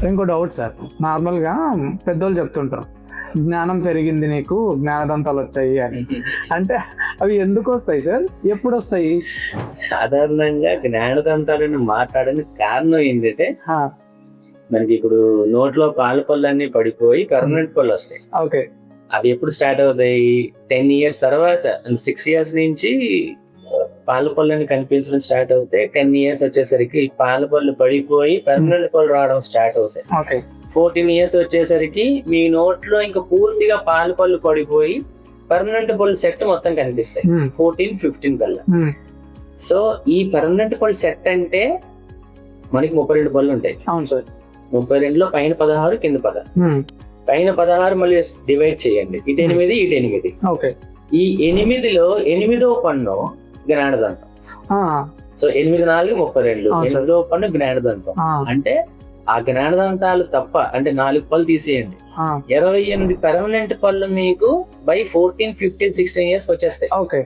ఇంకో doubt sir, నార్మల్గా పెద్దోళ్ళు చెప్తుంటారు జ్ఞానం పెరిగింది నీకు, జ్ఞానదంతాలు వచ్చాయి అని. అంటే అవి ఎందుకు వస్తాయి సార్, ఎప్పుడు వస్తాయి? సాధారణంగా జ్ఞానదంతాలను మాట్లాడడానికి కారణం ఏంటంటే ఆ, మనకి ఇప్పుడు నోట్లో పాల పళ్ళన్నీ పడిపోయి పర్మనెంట్ పళ్ళు వస్తాయి. ఓకే. అవి ఎప్పుడు స్టార్ట్ అవుతాయి? 10 years తర్వాత, 6 years నుంచి పాల పళ్ళని కనిపించడం స్టార్ట్ అవుతాయి. 10 years వచ్చేసరికి పాల పళ్ళు పడిపోయి పర్మనెంట్ పళ్ళు రావడం స్టార్ట్ అవుతాయి. ఓకే. 14 years వచ్చేసరికి మీ నోట్లో ఇంకా పూర్తిగా పాల పళ్ళు పడిపోయి పర్మనెంట్ పళ్ళు సెట్ మొత్తం కనిపిస్తాయి. 14, 15 కల్లా. సో ఈ పర్మనెంట్ పళ్ళు సెట్ అంటే మనకి 32 పళ్ళు ఉంటాయి. అవును సార్. 32లో పైన 16, కింద 16. పైన 16 మళ్ళీ డివైడ్ చేయండి, ఇటు 8, ఇటు 8. ఓకే. ఈ 8లో 8వ పన్ను జ్ఞానదంతం. సో 8, 4, 32. 8వ పన్ను జ్ఞానదంతం. అంటే ఆ జ్ఞానదంతాలు తప్ప, అంటే 4 పళ్ళు తీసేయండి, 28 పర్మనెంట్ పళ్ళు మీకు బై 14, 15, 16 years వచ్చేస్తాయి. ఓకే.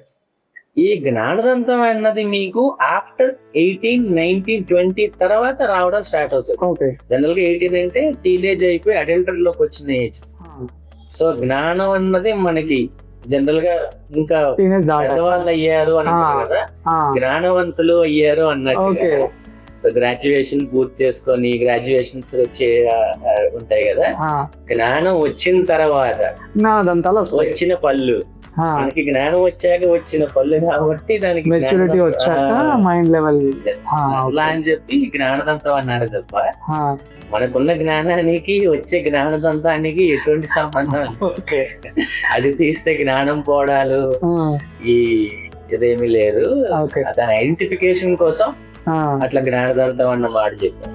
ఈ జ్ఞానదంతం అన్నది మీకు ఆఫ్టర్ 18, 19, 20 తర్వాత రావడం స్టార్ట్ అవుతుంది. ఓకే. జనరల్ గా 18 అంటే టీనేజ్ అయిపోయి అడల్టరీ లోకి వచ్చిన ఏజ్. సో జ్ఞానం అన్నది మనకి జనరల్ గా ఇంకా పెద్దవాళ్ళు అయ్యారు అన్నారు కదా, జ్ఞానవంతులు అయ్యారు అన్నట్టు. సో గ్రాడ్యుయేషన్ పూర్తి చేసుకొని గ్రాడ్యుయేషన్స్ వచ్చే ఉంటాయి కదా, జ్ఞానం వచ్చిన తర్వాత వచ్చిన పళ్ళు, మనకి జ్ఞానం వచ్చాక వచ్చిన పళ్ళు కాబట్టి దానికి మెచ్యూరిటీ వచ్చాక మైండ్ లెవెల్ అలా అని చెప్పి జ్ఞానదంతం అన్నారు తప్ప మనకున్న జ్ఞానానికి వచ్చే జ్ఞానదంతానికి ఎటువంటి సంబంధం. అది తీస్తే జ్ఞానం పోవడాలు ఈ ఇదేమీ లేదు. దాని ఐడెంటిఫికేషన్ కోసం అట్లా జ్ఞానదంతం అన్న మాట చెప్పారు.